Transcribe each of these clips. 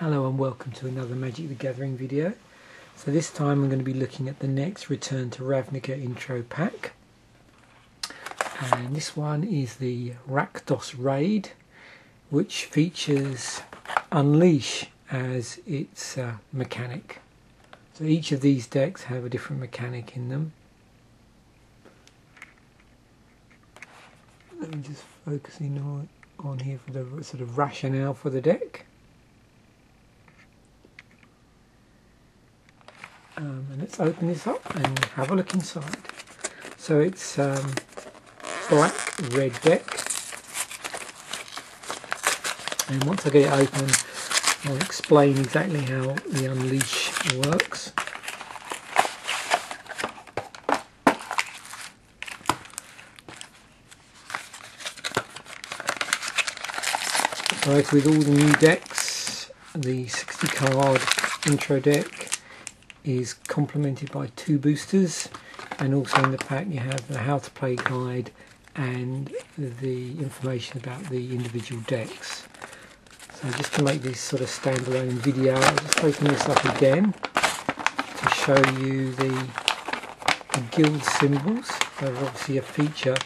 Hello and welcome to another Magic the Gathering video. So this time I'm going to be looking at the next Return to Ravnica intro pack. And this one is the Rakdos raid, which features Unleash as its mechanic. So each of these decks have a different mechanic in them. Let me just focus in on here for the sort of rationale for the deck. And let's open this up and have a look inside. So it's black red deck, and once I get it open I'll explain exactly how the Unleash works. So as with all the new decks, the 60 card intro deck is complemented by 2 boosters, and also in the pack you have the how to play guide and the information about the individual decks. So just to make this sort of standalone video, I'll just open this up again to show you the guild symbols. They're obviously a feature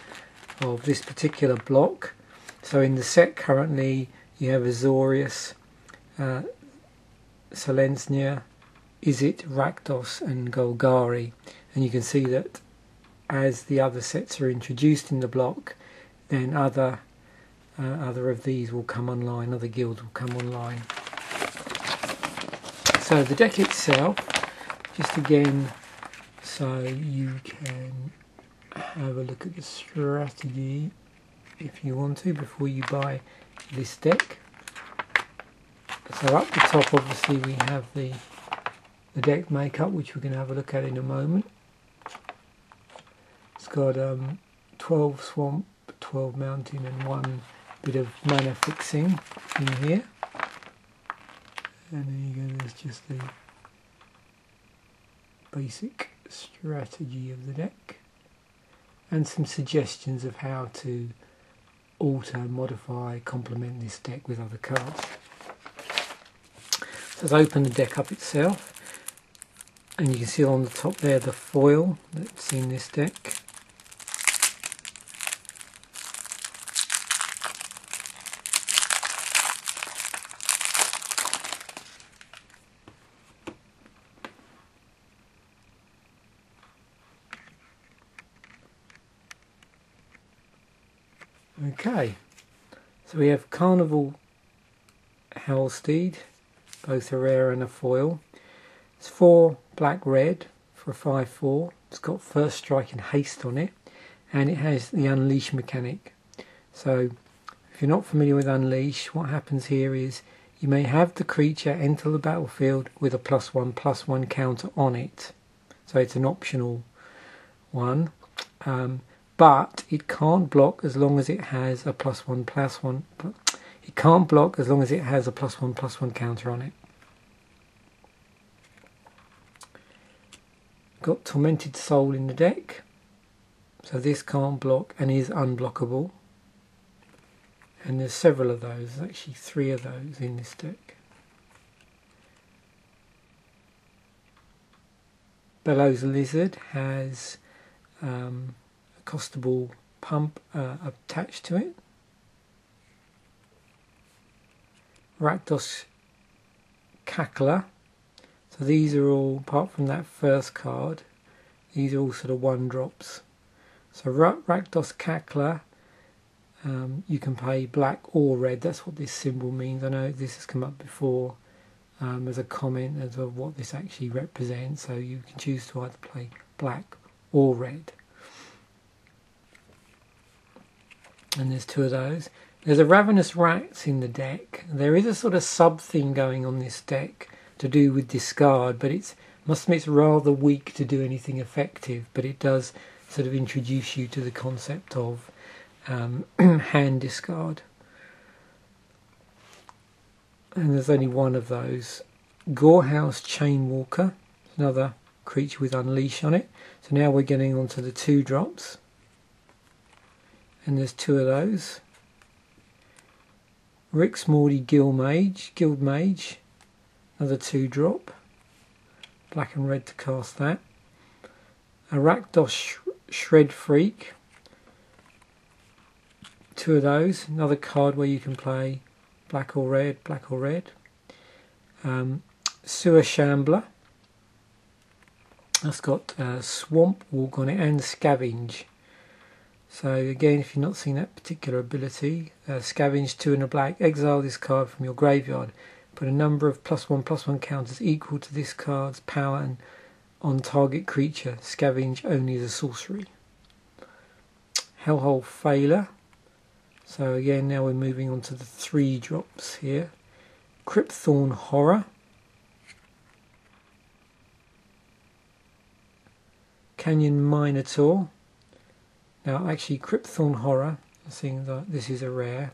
of this particular block. So in the set currently you have Azorius, Selesnya, Izzet, Rakdos and Golgari, and you can see that as the other sets are introduced in the block, then other of these will come online, other guilds will come online. So the deck itself, just again so you can have a look at the strategy if you want to before you buy this deck. So up the top obviously we have the deck makeup, which we're going to have a look at in a moment. It's got 12 swamp, 12 mountain and 1 bit of mana fixing in here. And there you go, there's just the basic strategy of the deck and some suggestions of how to alter, modify, complement this deck with other cards. So let's open the deck up itself. And you can see on the top there the foil that's in this deck. Okay, so we have Carnival Hellsteed, both a rare and a foil. It's 4 black red for a 5/4. It's got first strike and haste on it, and it has the Unleash mechanic. So if you're not familiar with Unleash, what happens here is you may have the creature enter the battlefield with a +1/+1 counter on it. So it's an optional one, but it can't block as long as it has a +1/+1. It can't block as long as it has a +1/+1 counter on it. Got Tormented Soul in the deck, so this can't block and is unblockable, and there's several of those, there's actually 3 of those in this deck. Bellows Lizard has a costable pump attached to it. Rakdos Cackler. So these are all, apart from that first card, these are all sort of 1-drops. So Rakdos Cackler, you can play black or red. That's what this symbol means. I know this has come up before as a comment as of what this actually represents. So you can choose to either play black or red. And there's 2 of those. There's a Ravenous Rats in the deck. There is a sort of sub theme going on this deck to do with discard, but it's must admit it's rather weak to do anything effective, but it does sort of introduce you to the concept of hand discard. And there's only 1 of those. Gorehouse Chainwalker, another creature with Unleash on it. So now we're getting onto the 2-drops, and there's 2 of those. Rick Smalley Guild Mage, another 2-drop, black and red to cast that. A Rakdos Shred Freak, 2 of those, another card where you can play black or red, black or red. Sewer Shambler, that's got Swamp Walk on it and Scavenge. So again, if you've not seen that particular ability, Scavenge 2 and a black, exile this card from your graveyard. Put a number of +1/+1 counters equal to this card's power and on target creature. Scavenge only as a sorcery. Hellhole Failure. So again, now we're moving on to the 3-drops here. Cryptthorn Horror. Canyon Minotaur. Now actually Cryptthorn Horror, seeing that this is a rare,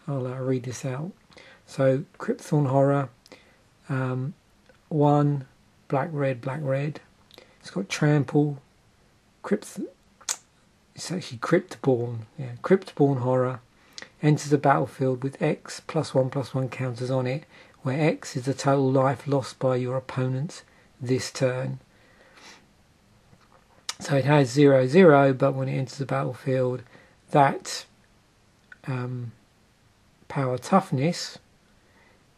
I'll read this out. So Cryptthorn Horror, 1 black red. It's got Trample, it's actually Cryptborn, yeah, Cryptborn Horror. Enters the battlefield with X +1/+1 counters on it, where X is the total life lost by your opponents this turn. So it has 0/0, but when it enters the battlefield, that power toughness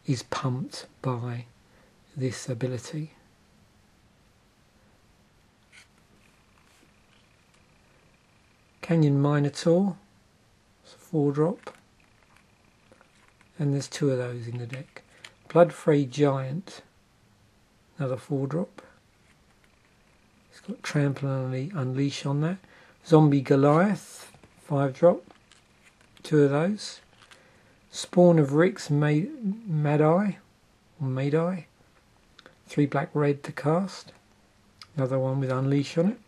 is pumped by this ability. Canyon Minotaur, it's a 4-drop, and there's 2 of those in the deck. Bloodfray Giant, another 4-drop. It's got Trample and Unleash on that. Zombie Goliath, 5-drop, 2 of those. Spawn of Rick's Madai, 3 black red to cast. Another one with Unleash on it.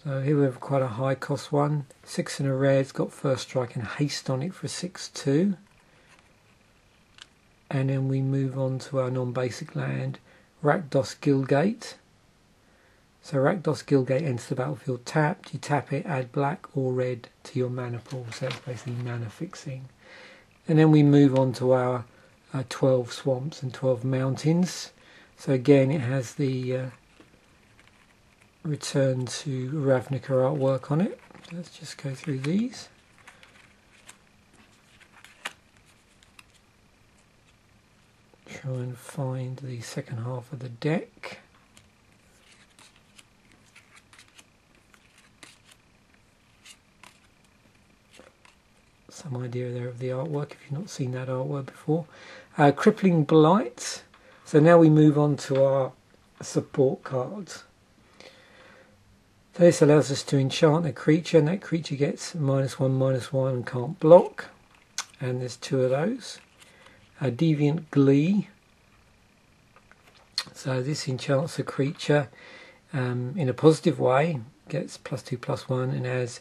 So here we have quite a high cost one. 6 and a rare, it's got First Strike and Haste on it for a 6/2. And then we move on to our non-basic land, Rakdos Guildgate. So Rakdos Guildgate enters the battlefield tapped. You tap it, add black or red to your mana pool. So it's basically mana fixing. And then we move on to our 12 swamps and 12 mountains. So again, it has the Return to Ravnica artwork on it. So let's just go through these. Try and find the second half of the deck. Some idea there of the artwork if you've not seen that artwork before. Crippling Blight. So now we move on to our support cards. So this allows us to enchant a creature, and that creature gets -1/-1 and can't block. And there's 2 of those. Deviant Glee. So this enchants a creature in a positive way, gets +2/+1, and as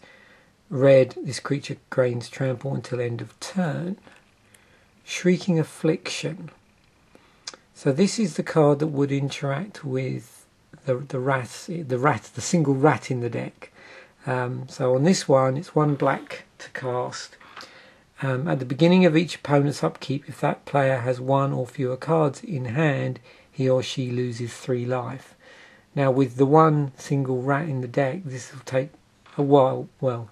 red, this creature gains trample until end of turn. Shrieking Affliction. So this is the card that would interact with the single rat in the deck. So on this one, it's 1 black to cast. At the beginning of each opponent's upkeep, if that player has 1 or fewer cards in hand, he or she loses 3 life. Now with the 1 single rat in the deck, this will take a while. Well,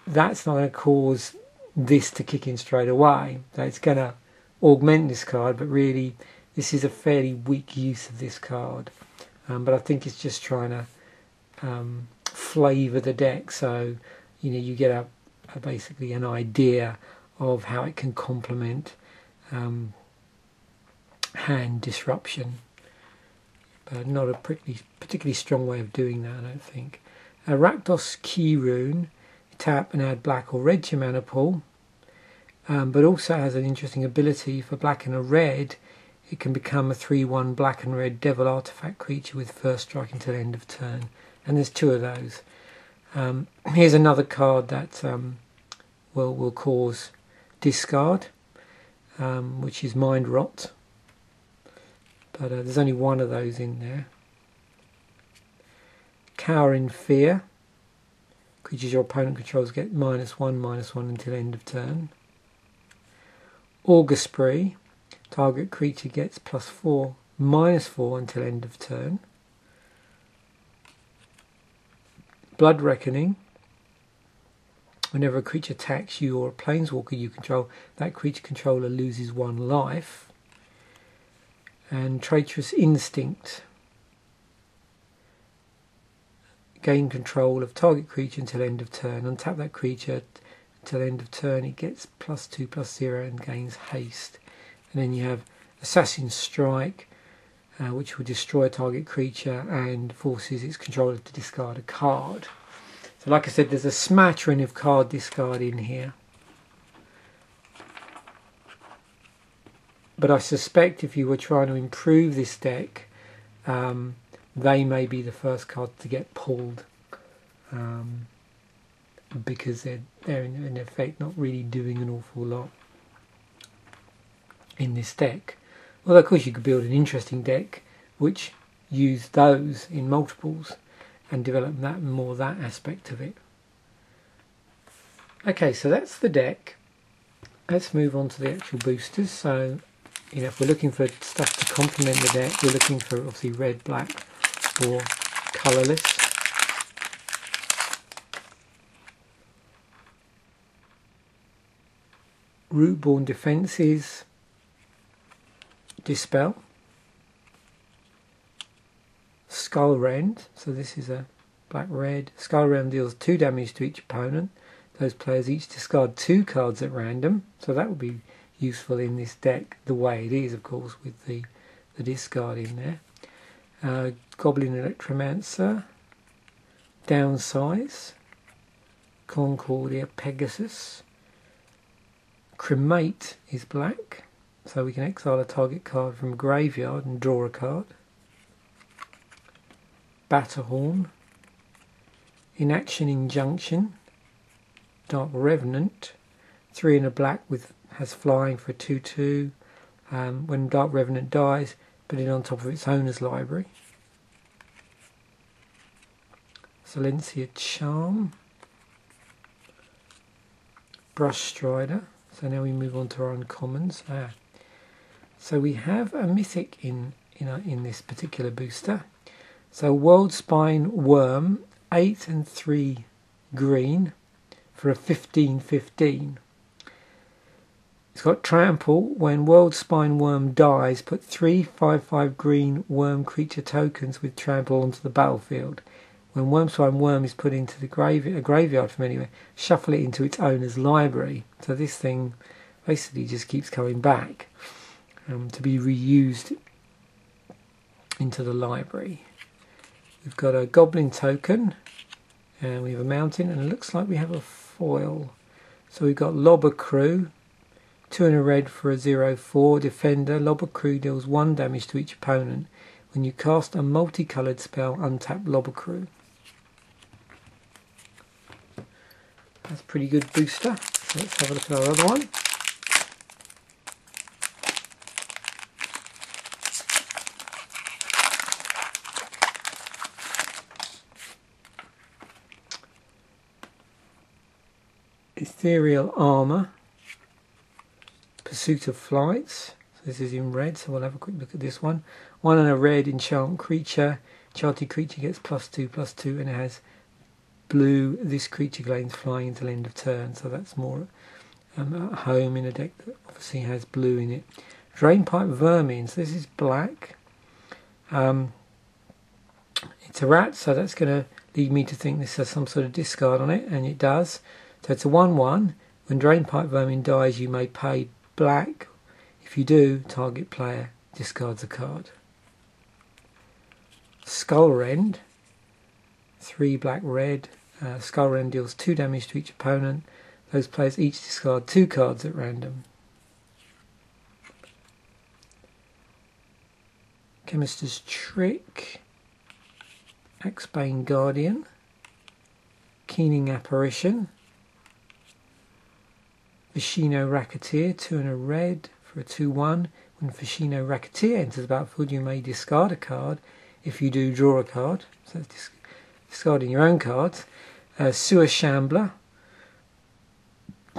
that's not going to cause this to kick in straight away. So it's going to augment this card, but really this is a fairly weak use of this card. But I think it's just trying to flavour the deck, so you get basically an idea of how it can complement hand disruption, but not a particularly strong way of doing that, I don't think. Rakdos Key Rune, tap and add black or red to your mana pool, but also has an interesting ability for black and a red. It can become a 3/1 black and red devil artifact creature with First Strike until end of turn, and there's 2 of those. Here's another card that will cause discard, which is Mind Rot, but there's only 1 of those in there. Cower in Fear. Creatures your opponent controls get -1/-1 until end of turn. Auger Spree, target creature gets +4, -4 until end of turn. Blood Reckoning, whenever a creature attacks you or a planeswalker you control, that creature controller loses 1 life. And Traitorous Instinct, gain control of target creature until end of turn. Untap that creature until end of turn, it gets +2/+0 and gains haste. And then you have Assassin's Strike, which will destroy a target creature and forces its controller to discard a card. So like I said, there's a smattering of card discard in here. But I suspect if you were trying to improve this deck, they may be the first card to get pulled, because they're in effect not really doing an awful lot in this deck. Although of course you could build an interesting deck which used those in multiples and develop that aspect of it. Okay, so that's the deck. Let's move on to the actual boosters. So, if we're looking for stuff to complement the deck, we're looking for obviously red, black, or colourless. Rootborn Defences, Dispel. Skullrend, so this is a black-red. Skullrend deals 2 damage to each opponent. Those players each discard 2 cards at random, so that would be useful in this deck the way it is, of course, with the discard in there. Goblin Electromancer, Downsize, Concordia Pegasus. Cremate is black, so we can exile a target card from a graveyard and draw a card. Batterhorn, Inaction Injunction, Dark Revenant, 3 in a black has flying for a 2/2. When Dark Revenant dies, put it on top of its owner's library. Silencia Charm, Brush Strider. So now we move on to our uncommons. So we have a mythic in this particular booster. So Worldspine Worm, 8 and 3 green for a 15/15. It's got Trample. When Worldspine Worm dies, put 3 5/5 green worm creature tokens with Trample onto the battlefield. When Worldspine Worm is put into a graveyard from anywhere, shuffle it into its owner's library. So this thing basically just keeps coming back to be reused into the library. We've got a Goblin token, and we have a mountain, and it looks like we have a foil. So we've got Lobber Crew, 2 in a red for a 0/4 defender. Lobber Crew deals 1 damage to each opponent. When you cast a multicoloured spell, untap Lobber Crew. That's a pretty good booster. So let's have a look at our other one. Ethereal Armour, Pursuit of Flights. So this is in red, so we'll have a quick look at this one. 1 and a red enchant creature. Enchanted creature gets +2/+2, and it has blue. This creature gains flying until end of turn, so that's more at home in a deck that obviously has blue in it. Drainpipe Vermin, so this is black. It's a rat, so that's going to lead me to think this has some sort of discard on it, and it does. So it's a 1/1. When Drainpipe Vermin dies, you may pay black. If you do, target player discards a card. Skullrend, 3 black-red. Skullrend deals 2 damage to each opponent. Those players each discard 2 cards at random. Chemist's Trick, Axebane Guardian, Keening Apparition, Vishino Racketeer, 2 and a red for a 2/1. When Vishino Racketeer enters the battlefield, you may discard a card. If you do, draw a card. So that's discarding your own cards. Sewer Shambler,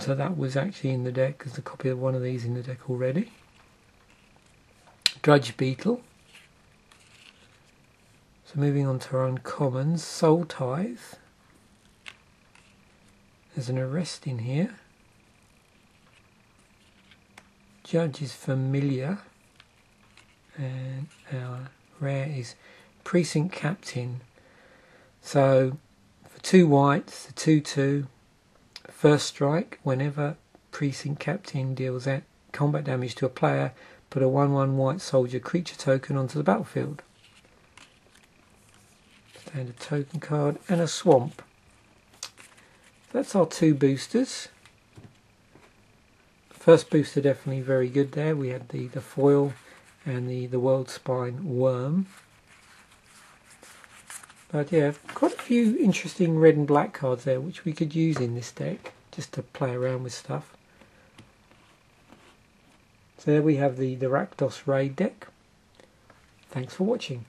So that was actually in the deck. There's a copy of one of these in the deck already. Drudge Beetle. So moving on to our uncommons, Soul Tithe. There's an arrest in here. Judge is familiar. And our rare is Precinct Captain. So for 2 whites, the 2/2, first strike, whenever Precinct Captain deals out combat damage to a player, put a 1/1 white soldier creature token onto the battlefield. Standard token card and a swamp. So that's our 2 boosters. First booster definitely very good there. We had the foil and the World Spine Worm. But yeah, quite a few interesting red and black cards there which we could use in this deck just to play around with stuff. So there we have the Rakdos raid deck. Thanks for watching.